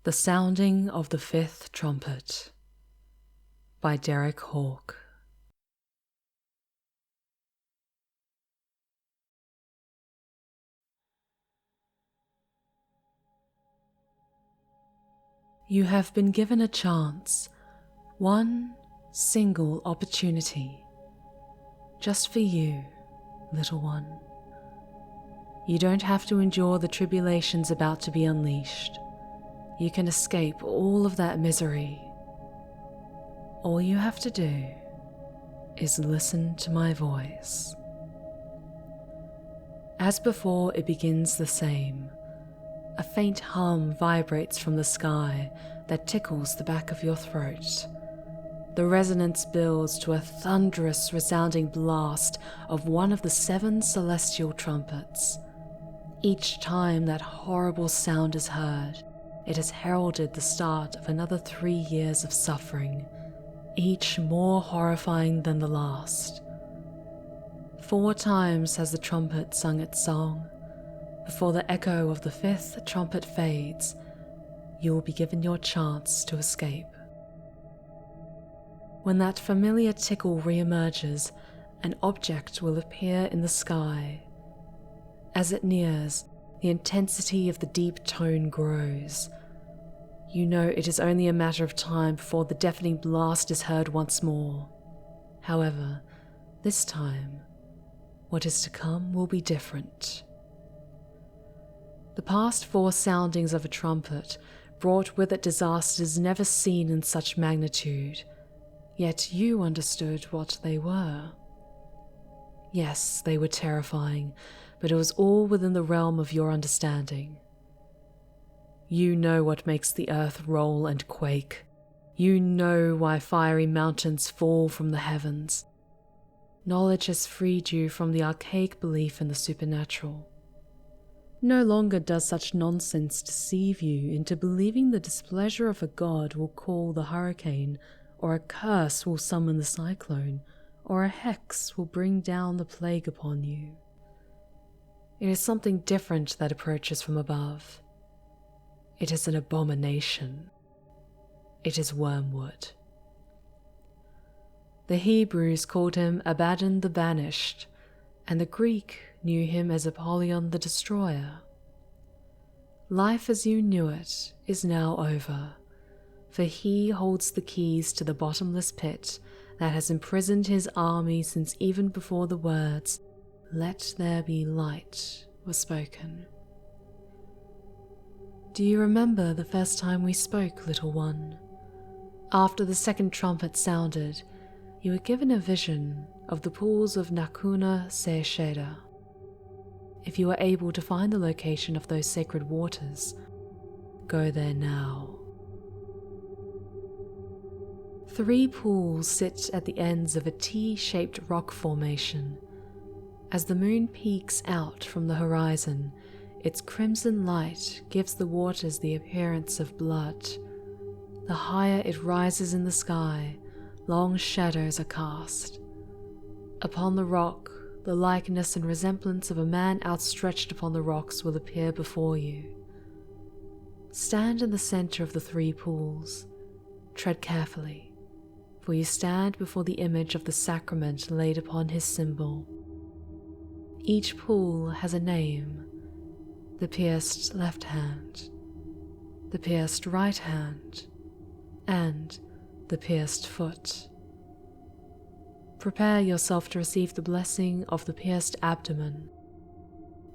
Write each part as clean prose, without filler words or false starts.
The Sounding of the Fifth Trumpet by Hawke. You have been given a chance, one single opportunity, just for you, little one. You don't have to endure the tribulations about to be unleashed. You can escape all of that misery. All you have to do is listen to my voice. As before, it begins the same. A faint hum vibrates from the sky that tickles the back of your throat. The resonance builds to a thunderous, resounding blast of one of the 7 celestial trumpets. Each time that horrible sound is heard, it has heralded the start of another 3 years of suffering, each more horrifying than the last. 4 times has the trumpet sung its song. Before the echo of the 5th trumpet fades, you will be given your chance to escape. When that familiar tickle re-emerges, an object will appear in the sky. As it nears, the intensity of the deep tone grows. You know it is only a matter of time before the deafening blast is heard once more. However, this time, what is to come will be different. The past 4 soundings of a trumpet brought with it disasters never seen in such magnitude, yet you understood what they were. Yes, they were terrifying, but it was all within the realm of your understanding. You know what makes the earth roll and quake. You know why fiery mountains fall from the heavens. Knowledge has freed you from the archaic belief in the supernatural. No longer does such nonsense deceive you into believing the displeasure of a god will call the hurricane, or a curse will summon the cyclone, or a hex will bring down the plague upon you. It is something different that approaches from above. It is an abomination. It is wormwood. The Hebrews called him Abaddon the Banished, and the Greek knew him as Apollyon the Destroyer. Life as you knew it is now over, for he holds the keys to the bottomless pit that has imprisoned his army since even before the words, "Let there be light," were spoken. Do you remember the first time we spoke, little one? After the 2nd trumpet sounded, you were given a vision of the pools of Nakuna Seisheda. If you are able to find the location of those sacred waters, go there now. 3 pools sit at the ends of a T-shaped rock formation. As the moon peeks out from the horizon, its crimson light gives the waters the appearance of blood. The higher it rises in the sky, long shadows are cast. Upon the rock, the likeness and resemblance of a man outstretched upon the rocks will appear before you. Stand in the center of the 3 pools. Tread carefully, for you stand before the image of the sacrament laid upon his symbol. Each pool has a name: the pierced left hand, the pierced right hand, and the pierced foot. Prepare yourself to receive the blessing of the pierced abdomen.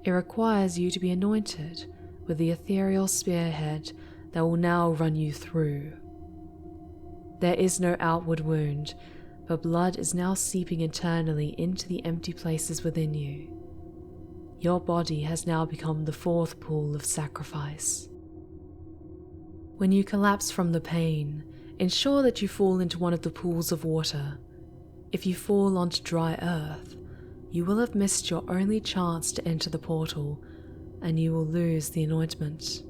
It requires you to be anointed with the ethereal spearhead that will now run you through. There is no outward wound, but blood is now seeping internally into the empty places within you. Your body has now become the 4th pool of sacrifice. When you collapse from the pain, ensure that you fall into one of the pools of water. If you fall onto dry earth, you will have missed your only chance to enter the portal, and you will lose the anointment.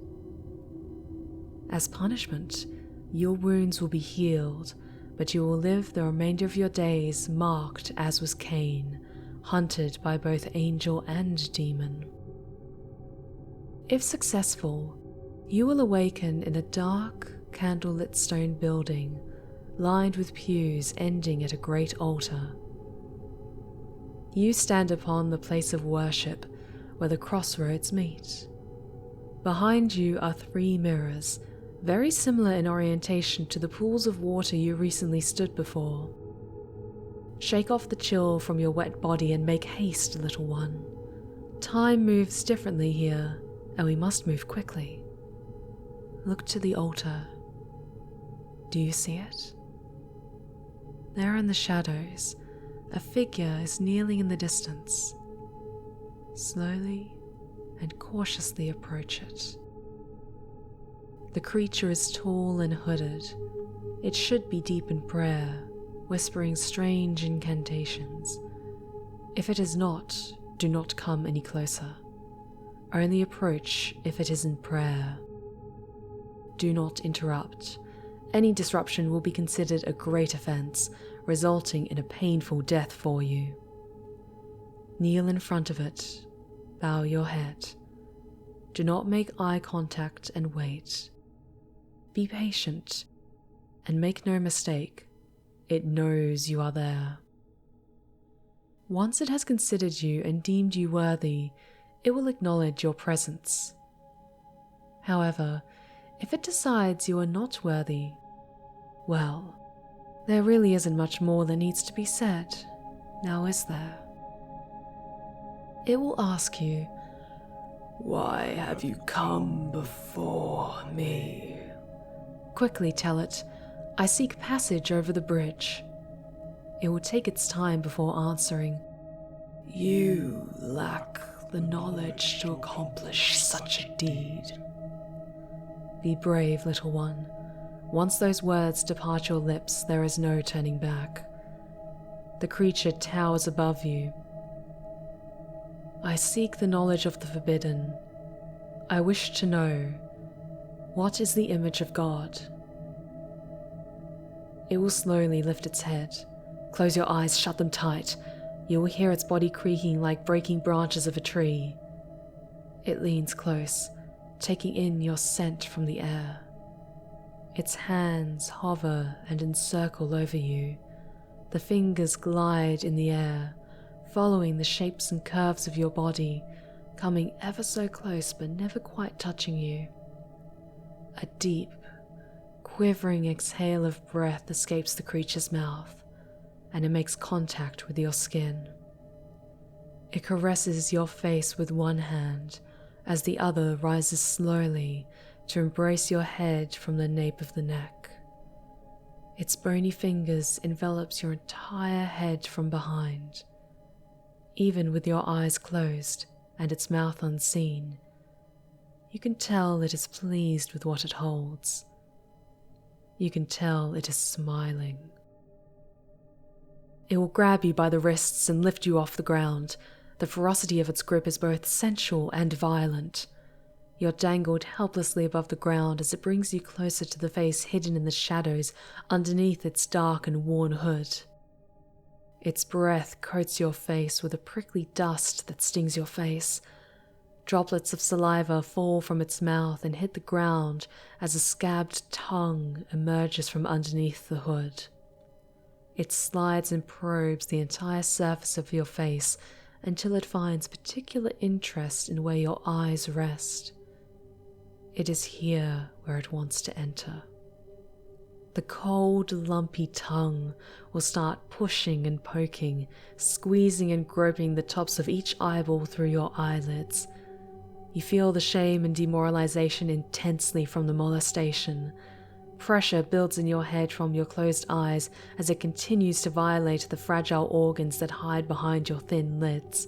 As punishment, your wounds will be healed, but you will live the remainder of your days marked as was Cain, hunted by both angel and demon. If successful, You will awaken in a dark, candlelit stone building lined with pews ending at a great altar. You stand upon the place of worship where the crossroads meet. Behind you are 3 mirrors, very similar in orientation to the pools of water you recently stood before. Shake off the chill from your wet body and make haste, little one. Time moves differently here, and we must move quickly. Look to the altar. Do you see it? There in the shadows, a figure is kneeling in the distance. Slowly and cautiously approach it. The creature is tall and hooded. It should be deep in prayer, whispering strange incantations. If it is not, do not come any closer. Only approach if it is in prayer. Do not interrupt. Any disruption will be considered a great offense, resulting in a painful death for you. Kneel in front of it. Bow your head. Do not make eye contact and wait. Be patient, and make no mistake, it knows you are there. Once it has considered you and deemed you worthy, it will acknowledge your presence. However, if it decides you are not worthy, well, there really isn't much more that needs to be said, now is there? It will ask you, "Why have you come before me?" Quickly tell it, "I seek passage over the bridge." It will take its time before answering, "You lack the knowledge to accomplish such a deed." Be brave, little one. Once those words depart your lips, there is no turning back. The creature towers above you. "I seek the knowledge of the forbidden. I wish to know, what is the image of God?" It will slowly lift its head. Close your eyes, shut them tight. You will hear its body creaking like breaking branches of a tree. It leans close, taking in your scent from the air. Its hands hover and encircle over you. The fingers glide in the air, following the shapes and curves of your body, coming ever so close but never quite touching you. A deep, quivering exhale of breath escapes the creature's mouth, and it makes contact with your skin. It caresses your face with one hand, as the other rises slowly to embrace your head from the nape of the neck. Its bony fingers envelops your entire head from behind. Even with your eyes closed and its mouth unseen, you can tell it is pleased with what it holds. You can tell it is smiling. It will grab you by the wrists and lift you off the ground. The ferocity of its grip is both sensual and violent. You're dangled helplessly above the ground as it brings you closer to the face hidden in the shadows underneath its dark and worn hood. Its breath coats your face with a prickly dust that stings your face. Droplets of saliva fall from its mouth and hit the ground as a scabbed tongue emerges from underneath the hood. It slides and probes the entire surface of your face until it finds particular interest in where your eyes rest. It is here where it wants to enter. The cold, lumpy tongue will start pushing and poking, squeezing and groping the tops of each eyeball through your eyelids. You feel the shame and demoralization intensely from the molestation. Pressure builds in your head from your closed eyes as it continues to violate the fragile organs that hide behind your thin lids.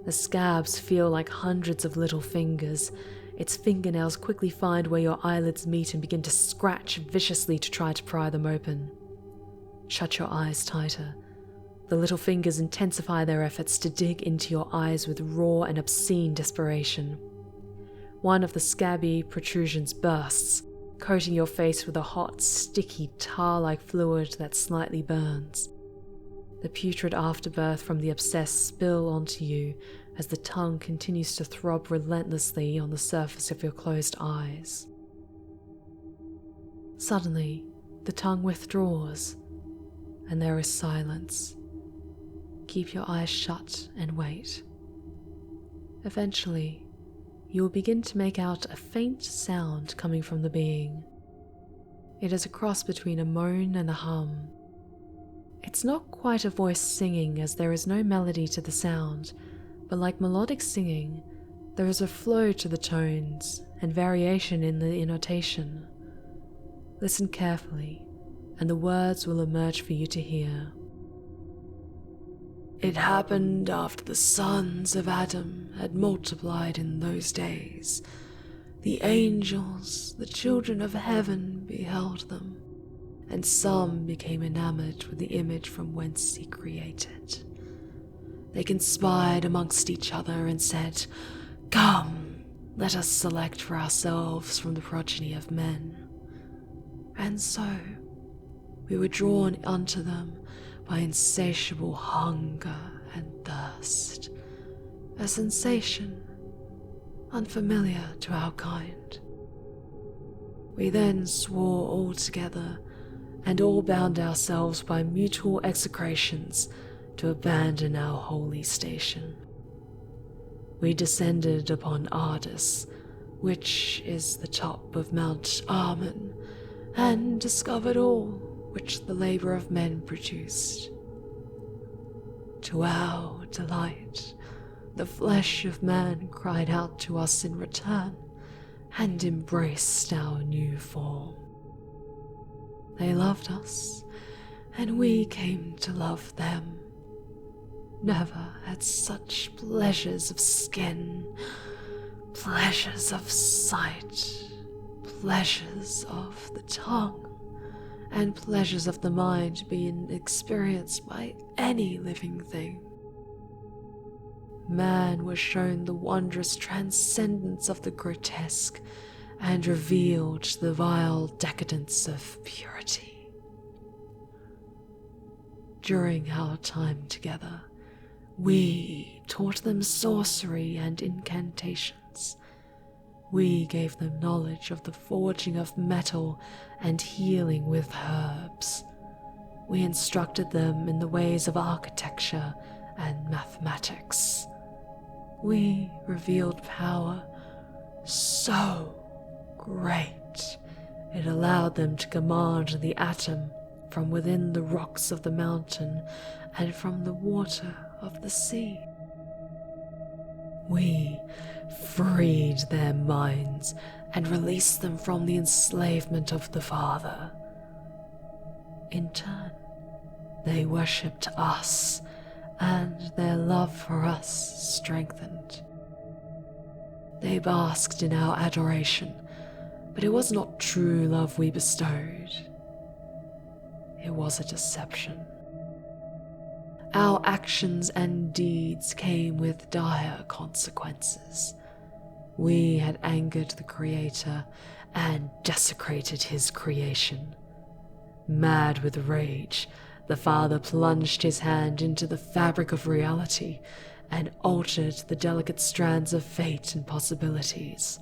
The scabs feel like hundreds of little fingers. Its fingernails quickly find where your eyelids meet and begin to scratch viciously to try to pry them open. Shut your eyes tighter. The little fingers intensify their efforts to dig into your eyes with raw and obscene desperation. One of the scabby protrusions bursts, coating your face with a hot, sticky, tar-like fluid that slightly burns. The putrid afterbirth from the abscess spill onto you, as the tongue continues to throb relentlessly on the surface of your closed eyes. Suddenly, the tongue withdraws, and there is silence. Keep your eyes shut and wait. Eventually, you will begin to make out a faint sound coming from the being. It is a cross between a moan and a hum. It's not quite a voice singing, as there is no melody to the sound, but like melodic singing, there is a flow to the tones and variation in the intonation. Listen carefully, and the words will emerge for you to hear. It happened after the sons of Adam had multiplied in those days. The angels, the children of heaven, beheld them, and some became enamored with the image from whence he created. They conspired amongst each other and said, "Come, let us select for ourselves from the progeny of men." And so we were drawn unto them by insatiable hunger and thirst, a sensation unfamiliar to our kind. We then swore all together, and all bound ourselves by mutual execrations to abandon our holy station. We descended upon Ardis, which is the top of Mount Arman, and discovered all which the labor of men produced. To our delight, the flesh of man cried out to us in return, and embraced our new form. They loved us, and we came to love them. Never had such pleasures of skin, pleasures of sight, pleasures of the tongue, and pleasures of the mind being experienced by any living thing. Man was shown the wondrous transcendence of the grotesque, and revealed the vile decadence of purity. During our time together, we taught them sorcery and incantations. We gave them knowledge of the forging of metal and healing with herbs. We instructed them in the ways of architecture and mathematics. We revealed power so great it allowed them to command the atom from within the rocks of the mountain and from the water of the sea. We freed their minds and released them from the enslavement of the Father. In turn, they worshipped us, and their love for us strengthened. They basked in our adoration, but it was not true love we bestowed. It was a deception. Our actions and deeds came with dire consequences. We had angered the Creator and desecrated his creation. Mad with rage, the Father plunged his hand into the fabric of reality and altered the delicate strands of fate and possibilities.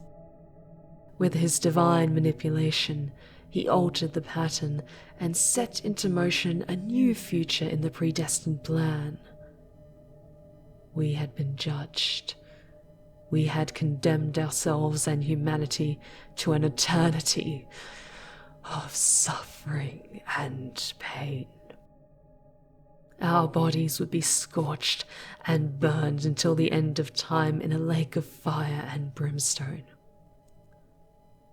With his divine manipulation, he altered the pattern and set into motion a new future in the predestined plan. We had been judged. We had condemned ourselves and humanity to an eternity of suffering and pain. Our bodies would be scorched and burned until the end of time in a lake of fire and brimstone.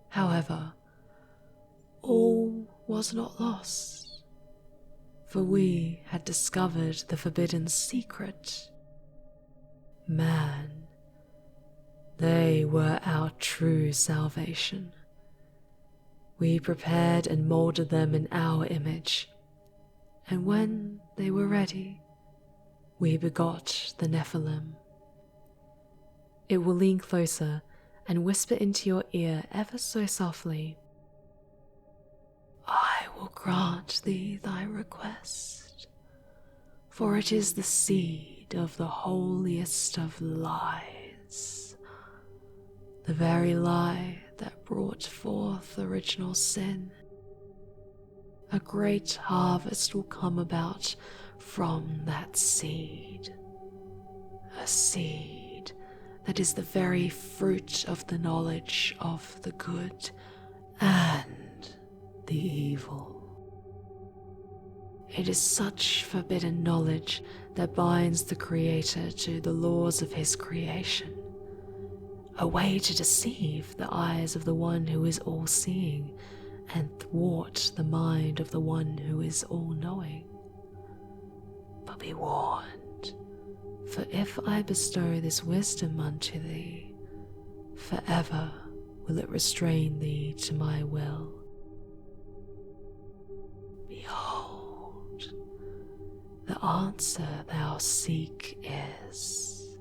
However, all was not lost, for we had discovered the forbidden secret. Man, they were our true salvation. We prepared and molded them in our image, and when they were ready, we begot the Nephilim. It will lean closer and whisper into your ear ever so softly, "I will grant thee thy request, for it is the seed seed of the holiest of lies. The very lie that brought forth original sin. A great harvest will come about from that seed. A seed that is the very fruit of the knowledge of the good and the evil. It is such forbidden knowledge that binds the Creator to the laws of his creation, a way to deceive the eyes of the one who is all-seeing and thwart the mind of the one who is all-knowing. But be warned, for if I bestow this wisdom unto thee, forever will it restrain thee to my will. Behold, the answer thou seek is,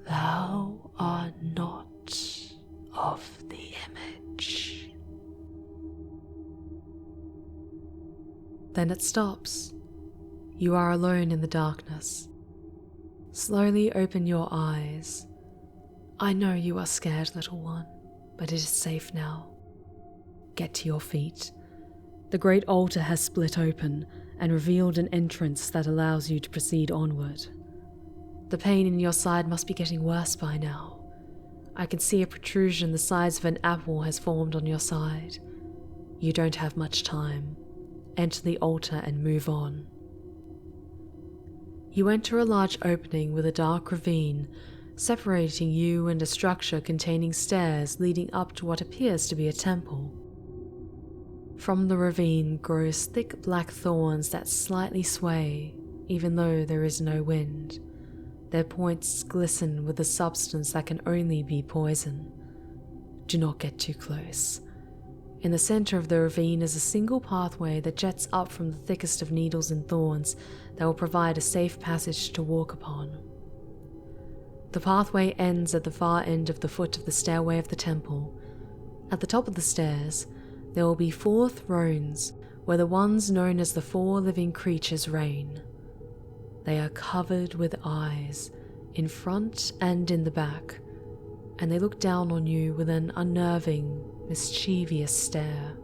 thou art not of the image. Then it stops. You are alone in the darkness. Slowly open your eyes. I know you are scared, little one, but it is safe now. Get to your feet. The great altar has split open and revealed an entrance that allows you to proceed onward. The pain in your side must be getting worse by now. I can see a protrusion the size of an apple has formed on your side. You don't have much time. Enter the altar and move on. You enter a large opening with a dark ravine separating you and a structure containing stairs leading up to what appears to be a temple. From the ravine grows thick black thorns that slightly sway, even though there is no wind. Their points glisten with a substance that can only be poison. Do not get too close. In the center of the ravine is a single pathway that jets up from the thickest of needles and thorns that will provide a safe passage to walk upon. The pathway ends at the far end of the foot of the stairway of the temple. At the top of the stairs, there will be 4 thrones where the ones known as the 4 living creatures reign. They are covered with eyes, in front and in the back, and they look down on you with an unnerving, mischievous stare.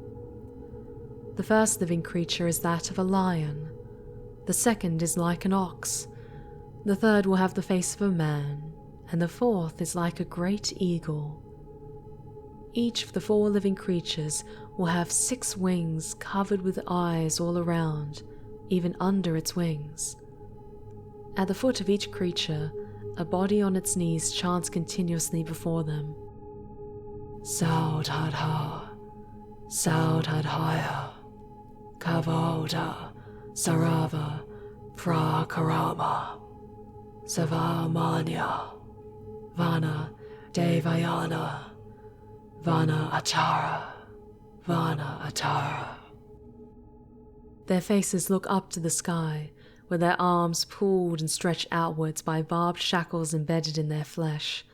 The first living creature is that of a lion. The second is like an ox. The third will have the face of a man, and the fourth is like a great eagle. Each of the 4 living creatures will have 6 wings covered with eyes all around, even under its wings. At the foot of each creature, a body on its knees chants continuously before them. Saudhadha, Saudhadhaya, Kavoda, Sarava, Prakarama, Savamanya, Vana Devayana, Vana Achara, Vana Atara. Their faces look up to the sky, with their arms pulled and stretched outwards by barbed shackles embedded in their flesh.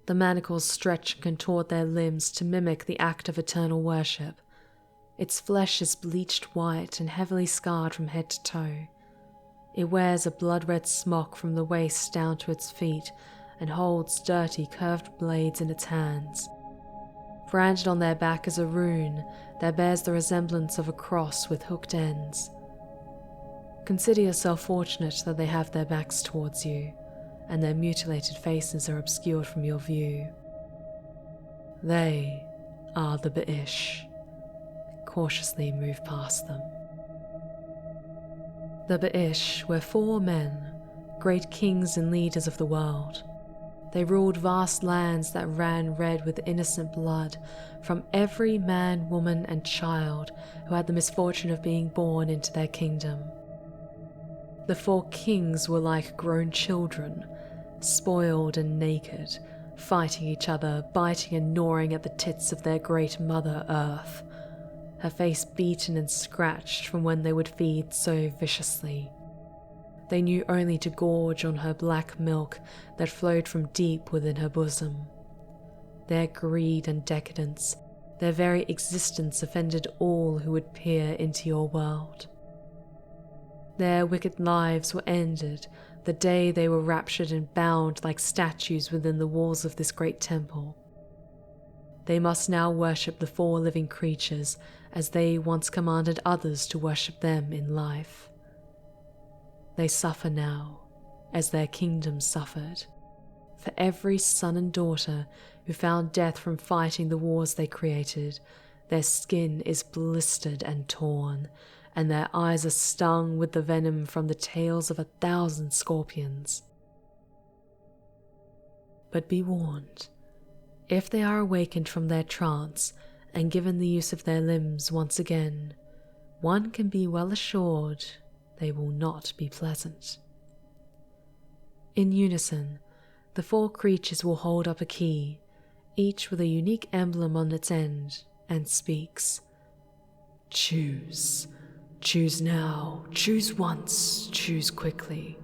The manacles stretch and contort their limbs to mimic the act of eternal worship. Its flesh is bleached white and heavily scarred from head to toe. It wears a blood-red smock from the waist down to its feet and holds dirty, curved blades in its hands. Branded on their back is a rune that bears the resemblance of a cross with hooked ends. Consider yourself fortunate that they have their backs towards you, and their mutilated faces are obscured from your view. They are the Ba'ish. Cautiously move past them. The Ba'ish were 4 men, great kings and leaders of the world. They ruled vast lands that ran red with innocent blood from every man, woman, and child who had the misfortune of being born into their kingdom. The 4 kings were like grown children, spoiled and naked, fighting each other, biting and gnawing at the tits of their great mother Earth, her face beaten and scratched from when they would feed so viciously. They knew only to gorge on her black milk that flowed from deep within her bosom. Their greed and decadence, their very existence offended all who would peer into your world. Their wicked lives were ended the day they were raptured and bound like statues within the walls of this great temple. They must now worship the 4 living creatures as they once commanded others to worship them in life. They suffer now, as their kingdom suffered. For every son and daughter who found death from fighting the wars they created, their skin is blistered and torn, and their eyes are stung with the venom from the tails of 1,000 scorpions. But be warned, if they are awakened from their trance and given the use of their limbs once again, one can be well assured they will not be pleasant. In unison, the 4 creatures will hold up a key, each with a unique emblem on its end, and speaks. Choose. Choose now. Choose once. Choose quickly.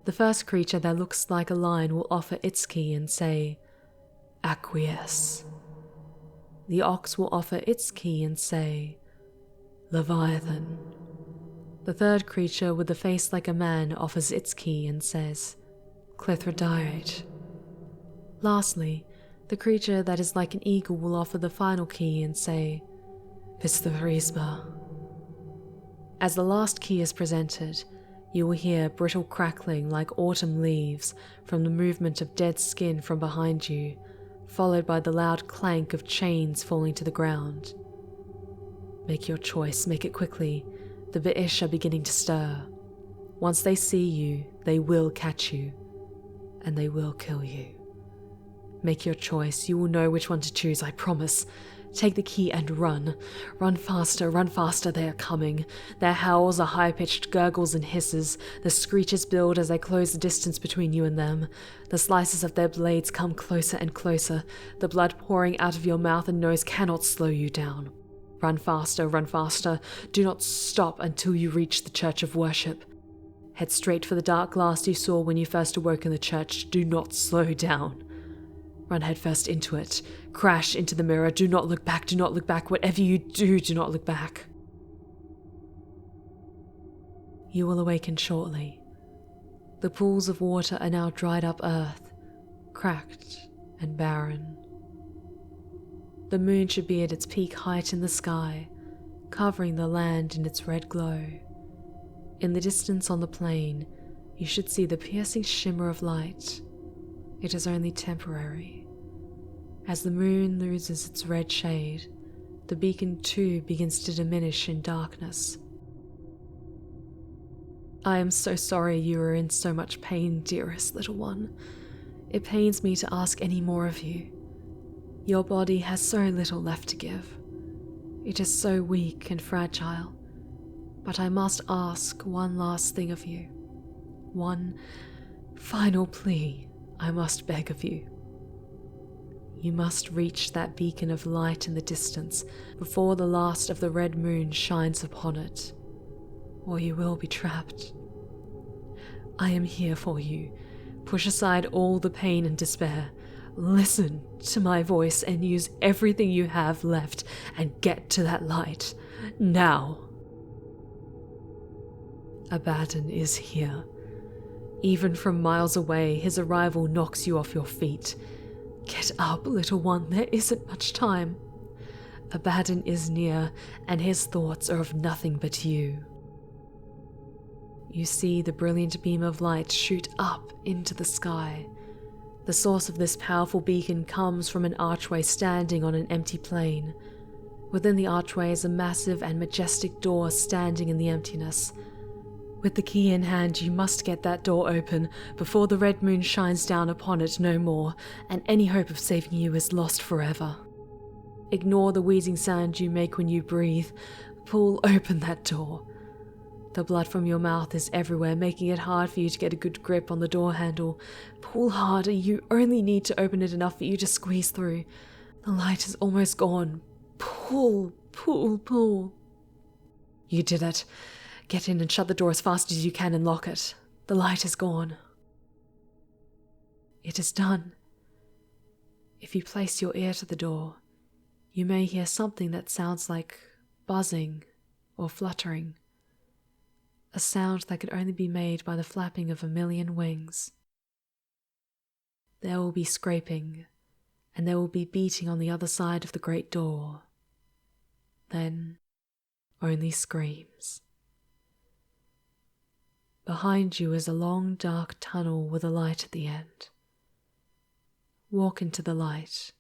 The first creature that looks like a lion will offer its key and say, Acquiesce. The ox will offer its key and say, Leviathan. The third creature with a face like a man offers its key and says, Clithrodite. Lastly, the creature that is like an eagle will offer the final key and say, Pistharisba. As the last key is presented, you will hear brittle crackling like autumn leaves from the movement of dead skin from behind you, followed by the loud clank of chains falling to the ground. Make your choice, make it quickly. The Ba'ish are beginning to stir. Once they see you, they will catch you, and they will kill you. Make your choice, you will know which one to choose, I promise. Take the key and run. Run faster, they are coming. Their howls are high-pitched gurgles and hisses. The screeches build as they close the distance between you and them. The slices of their blades come closer and closer. The blood pouring out of your mouth and nose cannot slow you down. Run faster. Do not stop until you reach the church of worship. Head straight for the dark glass you saw when you first awoke in the church. Do not slow down. Run headfirst into it. Crash into the mirror. Do not look back. Whatever you do, do not look back. You will awaken shortly. The pools of water are now dried up earth, cracked and barren. The moon should be at its peak height in the sky, covering the land in its red glow. In the distance on the plain, you should see the piercing shimmer of light. It is only temporary. As the moon loses its red shade, the beacon too begins to diminish in darkness. I am so sorry you are in so much pain, dearest little one. It pains me to ask any more of you. Your body has so little left to give. It is so weak and fragile. But I must ask one last thing of you. One final plea I must beg of you. You must reach that beacon of light in the distance before the last of the red moon shines upon it, or you will be trapped. I am here for you. Push aside all the pain and despair. Listen to my voice and use everything you have left and get to that light. Now. Abaddon is here. Even from miles away, his arrival knocks you off your feet. Get up, little one, there isn't much time. Abaddon is near, and his thoughts are of nothing but you. You see the brilliant beam of light shoot up into the sky. The source of this powerful beacon comes from an archway standing on an empty plain. Within the archway is a massive and majestic door standing in the emptiness. With the key in hand, you must get that door open before the red moon shines down upon it no more, and any hope of saving you is lost forever. Ignore the wheezing sound you make when you breathe. Pull open that door. The blood from your mouth is everywhere, making it hard for you to get a good grip on the door handle. Pull harder, you only need to open it enough for you to squeeze through. The light is almost gone. Pull. You did it. Get in and shut the door as fast as you can and lock it. The light is gone. It is done. If you place your ear to the door, you may hear something that sounds like buzzing or fluttering. a sound that could only be made by the flapping of a million wings. There will be scraping, and there will be beating on the other side of the great door. Then, only screams. Behind you is a long dark tunnel with a light at the end. Walk into the light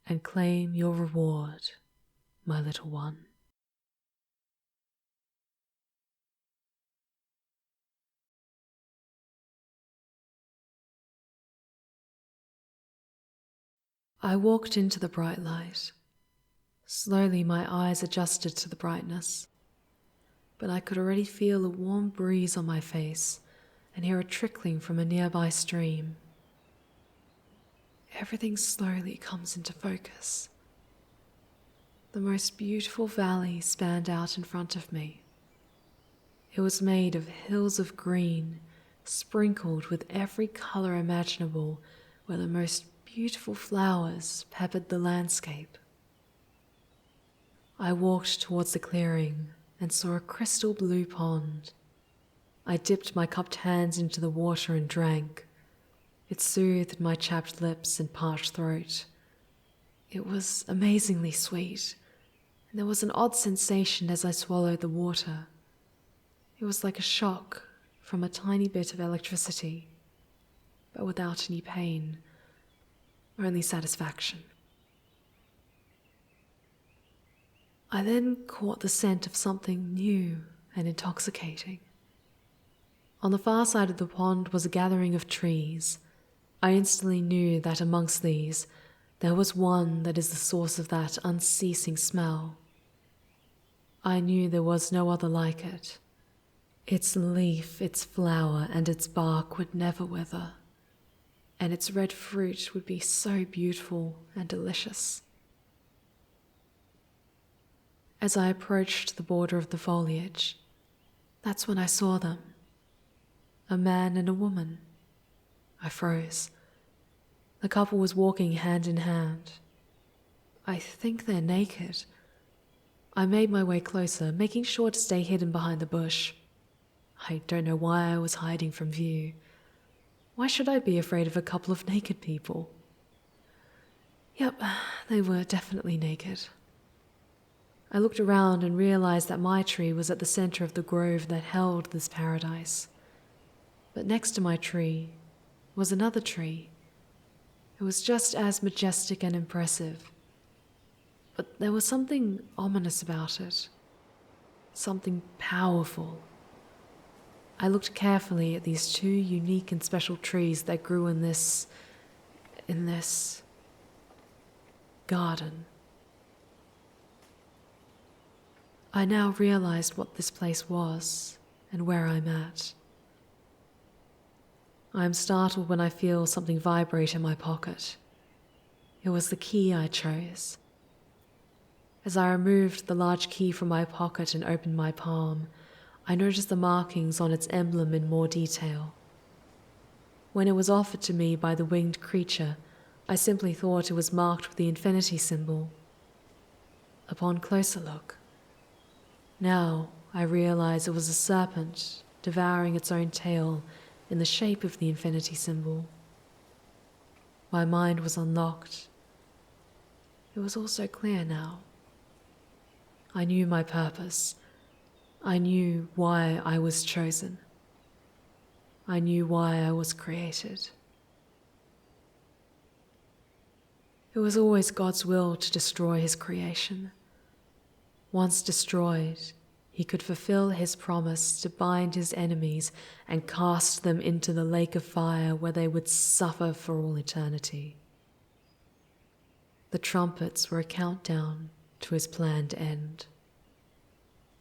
and claim your reward, my little one. I walked into the bright light. Slowly my eyes adjusted to the brightness, but I could already feel a warm breeze on my face and hear it trickling from a nearby stream. Everything slowly comes into focus. The most beautiful valley spanned out in front of me. It was made of hills of green, sprinkled with every color imaginable, where the most beautiful flowers peppered the landscape. I walked towards the clearing and saw a crystal blue pond. I dipped my cupped hands into the water and drank. It soothed my chapped lips and parched throat. It was amazingly sweet, and there was an odd sensation as I swallowed the water. It was like a shock from a tiny bit of electricity, but without any pain, only satisfaction. I then caught the scent of something new and intoxicating. On the far side of the pond was a gathering of trees. I instantly knew that amongst these, there was one that is the source of that unceasing smell. I knew there was no other like it. Its leaf, its flower, and its bark would never wither, and its red fruit would be so beautiful and delicious. As I approached the border of the foliage, that's when I saw them. A man and a woman. I froze. The couple was walking hand in hand. I think they're naked. I made my way closer, making sure to stay hidden behind the bush. I don't know why I was hiding from view. Why should I be afraid of a couple of naked people? Yep, they were definitely naked. I looked around and realized that my tree was at the center of the grove that held this paradise. But next to my tree was another tree. It was just as majestic and impressive, but there was something ominous about it, something powerful. I looked carefully at these two unique and special trees that grew in this garden. I now realized what this place was and where I'm at. I am startled when I feel something vibrate in my pocket. It was the key I chose. As I removed the large key from my pocket and opened my palm, I noticed the markings on its emblem in more detail. When it was offered to me by the winged creature, I simply thought it was marked with the infinity symbol. Upon closer look, now I realize it was a serpent devouring its own tail in the shape of the infinity symbol. My mind was unlocked. It was also clear now. I knew my purpose. I knew why I was chosen. I knew why I was created. It was always God's will to destroy his creation. Once destroyed, he could fulfill his promise to bind his enemies and cast them into the lake of fire where they would suffer for all eternity. The trumpets were a countdown to his planned end.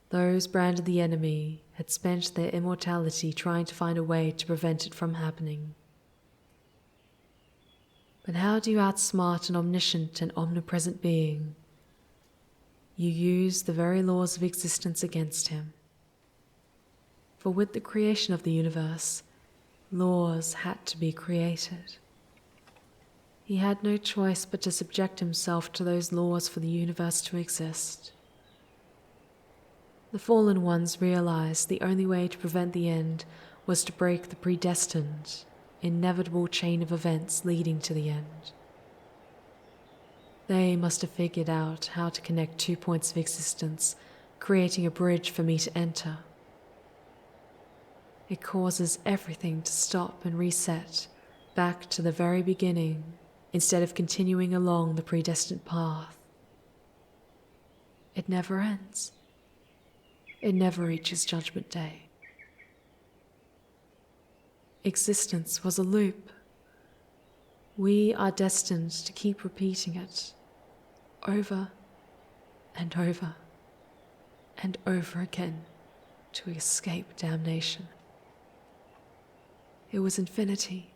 Those branded the enemy had spent their immortality trying to find a way to prevent it from happening. But how do you outsmart an omniscient and omnipresent being? You use the very laws of existence against him. For with the creation of the universe, laws had to be created. He had no choice but to subject himself to those laws for the universe to exist. The fallen ones realized the only way to prevent the end was to break the predestined, inevitable chain of events leading to the end. They must have figured out how to connect 2 points of existence, creating a bridge for me to enter. It causes everything to stop and reset back to the very beginning instead of continuing along the predestined path. It never ends. It never reaches Judgment Day. Existence was a loop. We are destined to keep repeating it over and over and over again to escape damnation. It was infinity,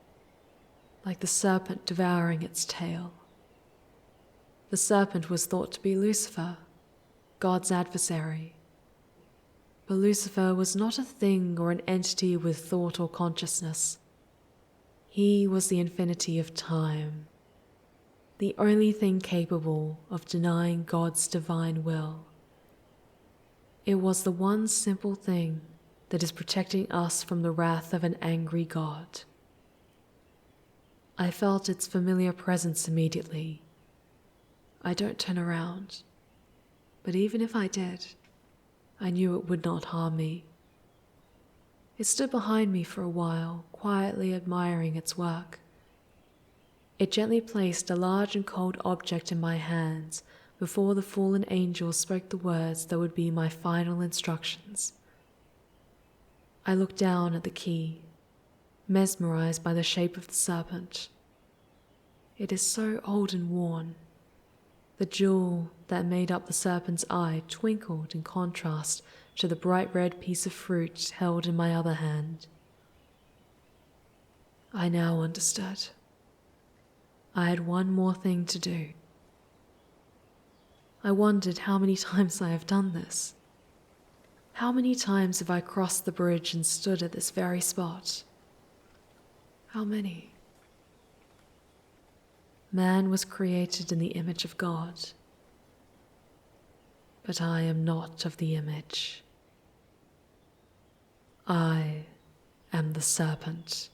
like the serpent devouring its tail. The serpent was thought to be Lucifer, God's adversary. But Lucifer was not a thing or an entity with thought or consciousness. He was the infinity of time, the only thing capable of denying God's divine will. It was the one simple thing that is protecting us from the wrath of an angry God. I felt its familiar presence immediately. I don't turn around, but even if I did, I knew it would not harm me. It stood behind me for a while, quietly admiring its work. It gently placed a large and cold object in my hands before the fallen angel spoke the words that would be my final instructions. I looked down at the key, mesmerized by the shape of the serpent. It is so old and worn. The jewel that made up the serpent's eye twinkled in contrast to the bright red piece of fruit held in my other hand. I now understood. I had one more thing to do. I wondered how many times I have done this. How many times have I crossed the bridge and stood at this very spot? How many? Man was created in the image of God, but I am not of the image. I am the serpent.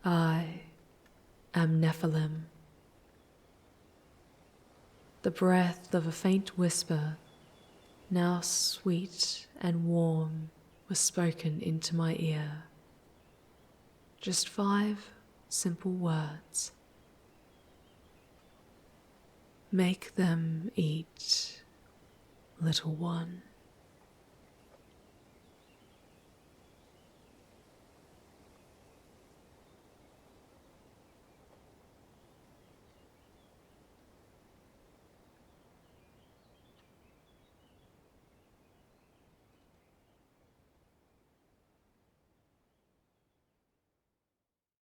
I am Nephilim. The breath of a faint whisper, now sweet and warm, was spoken into my ear. Just 5 simple words. Make them eat, little one.